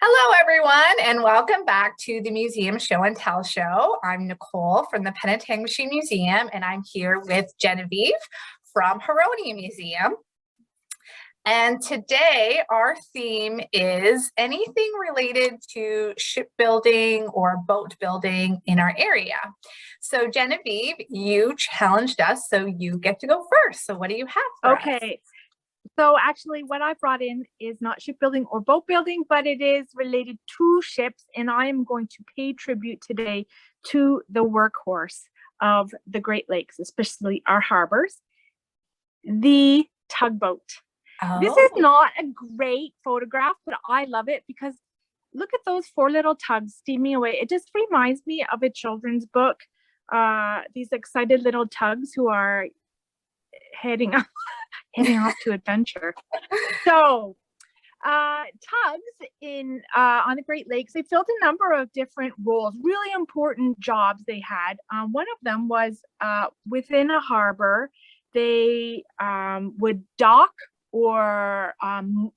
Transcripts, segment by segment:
Hello, everyone, and welcome back to the Museum Show and Tell Show. I'm Nicole from the Penetanguishene Museum, and I'm here with Genevieve from Huronia Museum. And today our theme is anything related to shipbuilding or boat building in our area. So Genevieve, you challenged us, so you get to go first. So what do you have for us? Okay. So actually what I brought in is not shipbuilding or boat building, but it is related to ships. And I am going to pay tribute today to the workhorse of the Great Lakes, especially our harbors, the tugboat. This is not a great photograph, but I love it because look at those four little tugs steaming away. It just reminds me of a children's book. These excited little tugs who are heading off to adventure. So tugs on the Great Lakes, they filled a number of different roles, really important jobs they had. One of them was within a harbor, they would dock or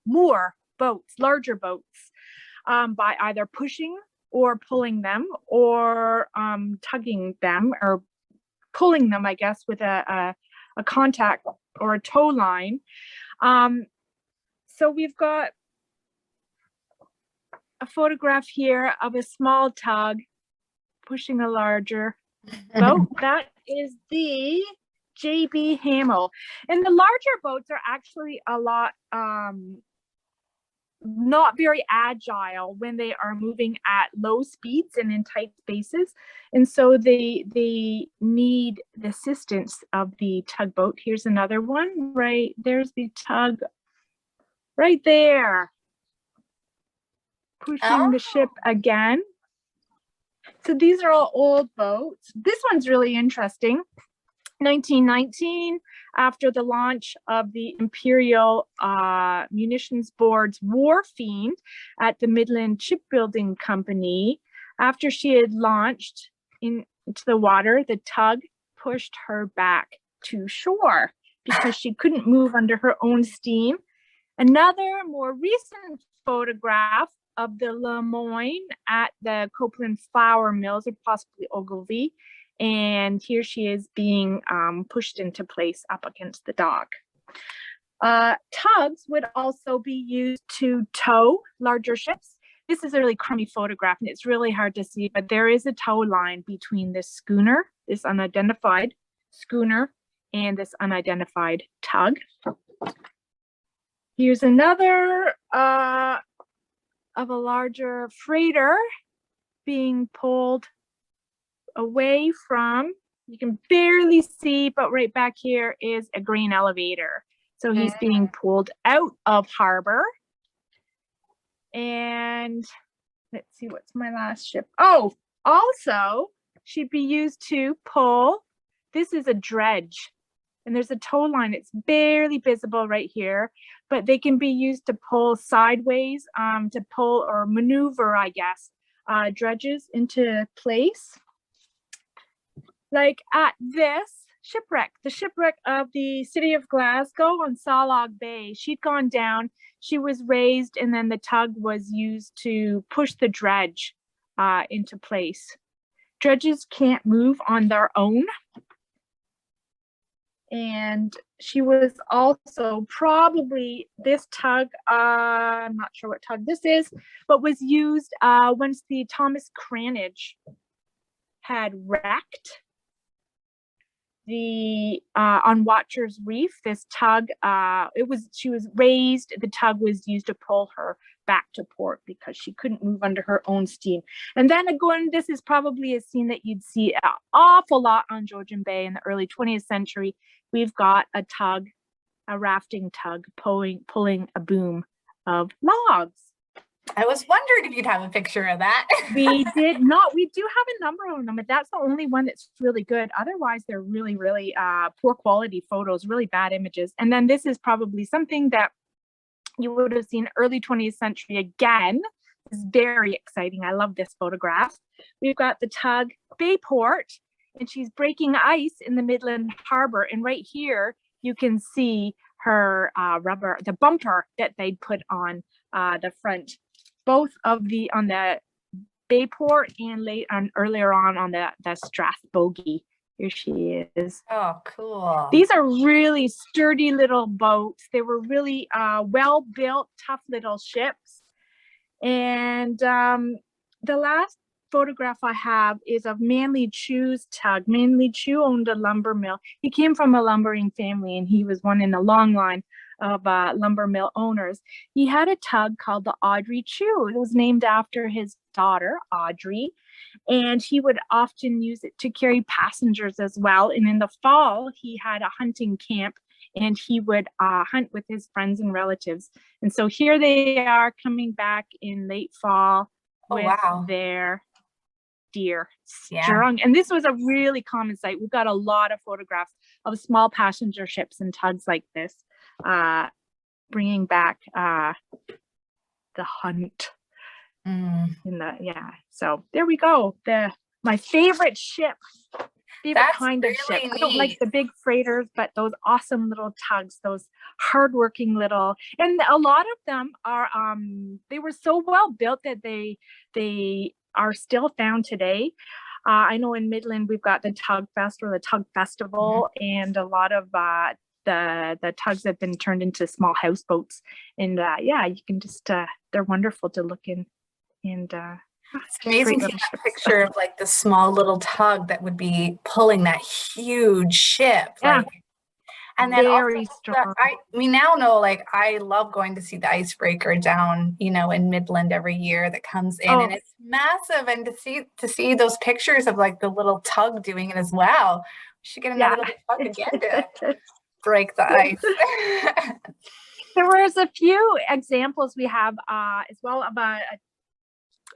moor boats, larger boats, by either pushing or pulling them or tugging them or pulling them, I guess, with a contact or a tow line. So we've got a photograph here of a small tug pushing a larger boat. That is the J.B. Hamel. And the larger boats are actually a lot not very agile when they are moving at low speeds and in tight spaces, and so they need the assistance of the tugboat. Here's another one, right there's the tug right there pushing the ship again. So these are all old boats. This one's really interesting. 1919, after the launch of the Imperial Munitions Board's War Fiend at the Midland Shipbuilding Company, after she had launched into the water, the tug pushed her back to shore because she couldn't move under her own steam. Another more recent photograph of the Lemoyne at the Copeland Flour Mills, or possibly Ogilvy. And here she is being pushed into place up against the dock. Tugs would also be used to tow larger ships. This is a really crummy photograph and it's really hard to see, but there is a tow line between this schooner, this unidentified schooner, and this unidentified tug. Here's another of a larger freighter being pulled away from, you can barely see, but right back here is a grain elevator. So he's being pulled out of harbor. And let's see, what's my last ship? Oh, also she'd be used to pull, this is a dredge. And there's a tow line, it's barely visible right here, but they can be used to pull sideways, to pull or maneuver, I guess, dredges into place. Like at this shipwreck, the shipwreck of the city of Glasgow on Salog Bay. She'd gone down, she was raised, and then the tug was used to push the dredge into place. Dredges can't move on their own. And she was also probably, this tug, I'm not sure what tug this is, but was used once the Thomas Cranage had wrecked on Watcher's Reef. This tug, she was raised, the tug was used to pull her back to port because she couldn't move under her own steam. And then again, this is probably a scene that you'd see an awful lot on Georgian Bay in the early 20th century. We've got a tug, a rafting tug, pulling a boom of logs. I was wondering if you'd have a picture of that. We did not. We do have a number of them, but that's the only one that's really good. Otherwise, they're really, really poor quality photos, really bad images. And then this is probably something that you would have seen early 20th century again. It's very exciting. I love this photograph. We've got the tug Bayport, and she's breaking ice in the Midland Harbor. And right here, you can see her the bumper that they put on the front both of on the Bayport and earlier on the Strathbogie. Here she is. Oh, cool. These are really sturdy little boats. They were really well built, tough little ships. And the last photograph I have is of Manly Chew's tug. Manly Chew owned a lumber mill. He came from a lumbering family, and he was one in a long line of lumber mill owners. He had a tug called the Audrey Chew. It was named after his daughter, Audrey, and he would often use it to carry passengers as well. And in the fall, he had a hunting camp, and he would hunt with his friends and relatives. And so here they are coming back in late fall with their deer strung. And this was a really common sight. We've got a lot of photographs of small passenger ships and tugs like this, bringing back the hunt. So there we go. My favorite ship, kind of ship. Neat. I don't like the big freighters, but those awesome little tugs, those hardworking little, and a lot of them are they were so well built that they are still found today. I know in Midland we've got the Tug Fest or the Tug Festival, and a lot of the tugs have been turned into small houseboats, and you can just they're wonderful to look in. And it's amazing to see that picture of like the small little tug that would be pulling that huge ship. Yeah. And then very also, strong. we now know, like, I love going to see the icebreaker down, in Midland every year that comes in, and it's massive. And to see those pictures of like the little tug doing it as well. We should get another little tug again to break the ice. There was a few examples we have as well about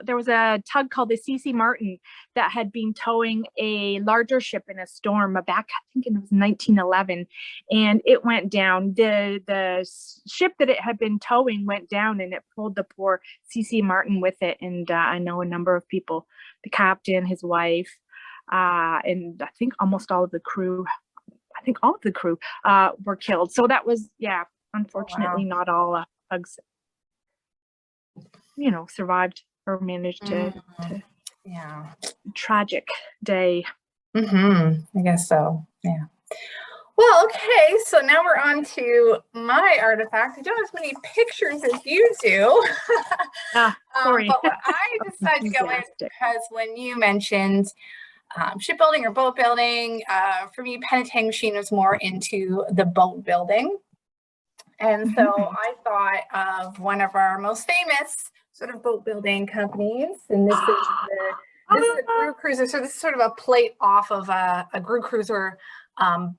there was a tug called the C.C. Martin that had been towing a larger ship in a storm back, I think it was 1911, and it went down. The ship that it had been towing went down, and it pulled the poor C.C. Martin with it. And I know a number of people, the captain, his wife, and I think almost all of the crew. I think all of the crew were killed. So that was, unfortunately, not all tugs, survived or managed to tragic day. I guess so. Yeah. Well, okay, so now we're on to my artifact. I don't have as many pictures as you do. Sorry. But what I decided to go in because when you mentioned shipbuilding or boat building, for me, Penetanguishene was more into the boat building. And so I thought of one of our most famous sort of boat building companies, and this is the Grue Cruiser. So this is sort of a plate off of a Grue Cruiser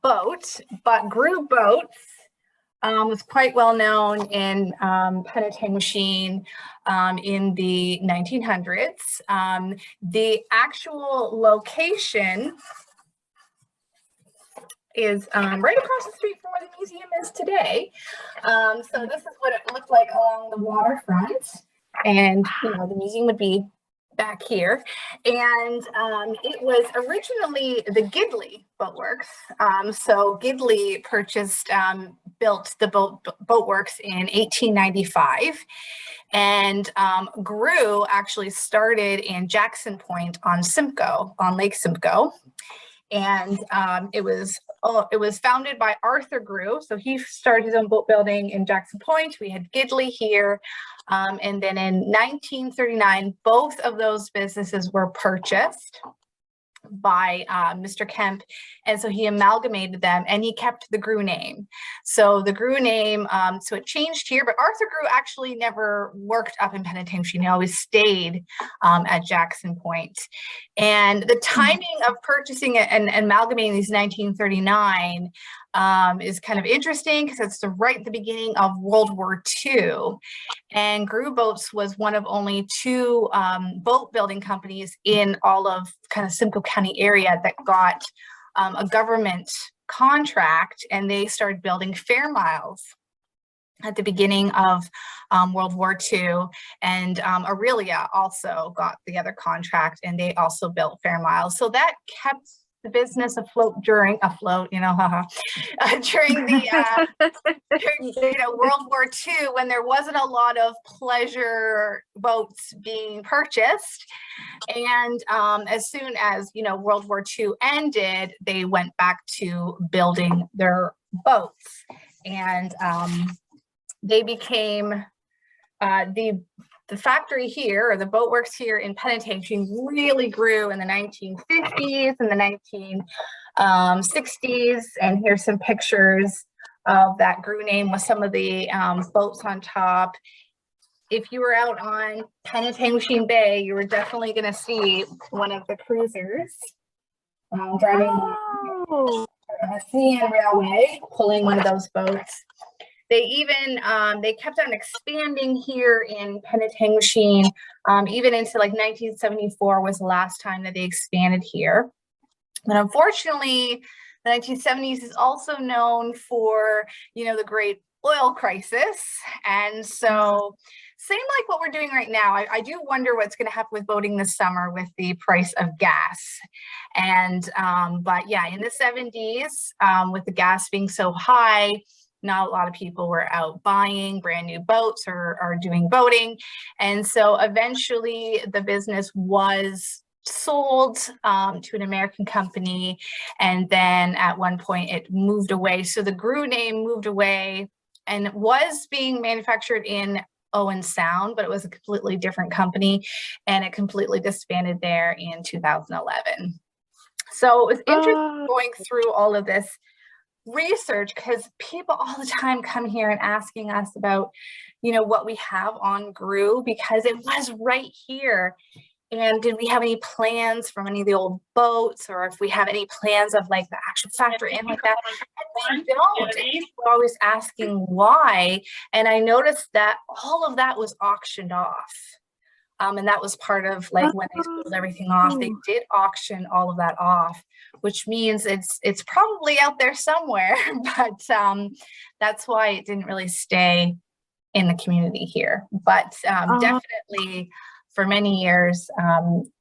boat, but Grue Boats was quite well known in Penetanguishene in the 1900s. The actual location is right across the street from where the museum is today. So this is what it looked like along the waterfront. And, the museum would be back here. And it was originally the Gidley Boatworks. So Gidley built the boatworks in 1895. And Grue actually started in Jackson Point on Lake Simcoe. And it was founded by Arthur Grue. So he started his own boat building in Jackson Point. We had Gidley here. And then in 1939, both of those businesses were purchased by Mr. Kemp. And so he amalgamated them and he kept the Grue name. So the Grue name, so it changed here, but Arthur Grue actually never worked up in Penetanguishene. He always stayed at Jackson Point. And the timing of purchasing it and amalgamating these 1939 is kind of interesting because it's right at the beginning of World War II. And Grue Boats was one of only two boat building companies in all of kind of Simcoe County area that got a government contract, and they started building fair miles at the beginning of World War II. And Aurelia also got the other contract, and they also built fair miles. So that kept the business afloat, you know, during the World War II, when there wasn't a lot of pleasure boats being purchased. And as soon as, World War II ended, they went back to building their boats. And they became the factory here, or the boatworks here in Penetanguishene, really grew in the 1950s and the 1960s. And here's some pictures of that GRU name with some of the boats on top. If you were out on Penetanguishene Bay, you were definitely going to see one of the cruisers driving on a CN railway, pulling one of those boats. They even, they kept on expanding here in Penetanguishene, even into like 1974 was the last time that they expanded here. But unfortunately, the 1970s is also known for, the great oil crisis. And so same like what we're doing right now, I do wonder what's going to happen with boating this summer with the price of gas. And, but yeah, in the 70s, with the gas being so high, not a lot of people were out buying brand new boats or doing boating. And so eventually the business was sold to an American company. And then at one point it moved away. So the GRU name moved away and was being manufactured in Owen Sound, but it was a completely different company, and it completely disbanded there in 2011. So it was interesting going through all of this research, because people all the time come here and asking us about, what we have on GRU, because it was right here. And did we have any plans from any of the old boats, or if we have any plans of like the actual factory and like that? And we don't. And people are always asking why. And I noticed that all of that was auctioned off. And that was part of like when they sold everything off, they did auction all of that off, which means it's probably out there somewhere, but that's why it didn't really stay in the community here. But definitely for many years,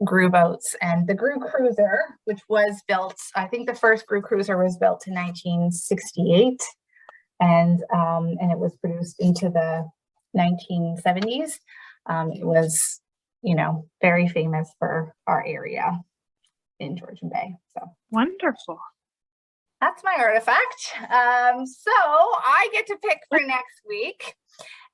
GRU boats, and the GRU cruiser, which was built, I think the first GRU cruiser was built in 1968, and it was produced into the 1970s. It was, very famous for our area in Georgian Bay. So wonderful. That's my artifact. So I get to pick for next week.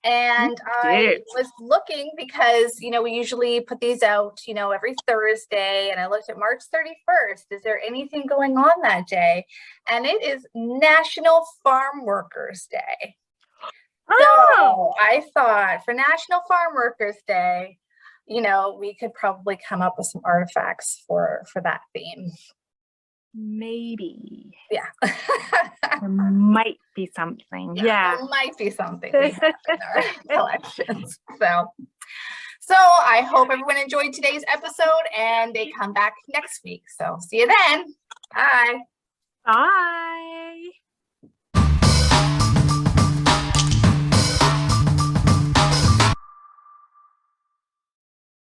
And I was looking because, we usually put these out, every Thursday, and I looked at March 31st. Is there anything going on that day? And it is National Farm Workers Day. So I thought for National Farm Workers Day, we could probably come up with some artifacts for that theme. Maybe. Yeah. There might be something. Yeah. There might be something we have in our collections. So I hope everyone enjoyed today's episode and they come back next week. So see you then. Bye. Bye.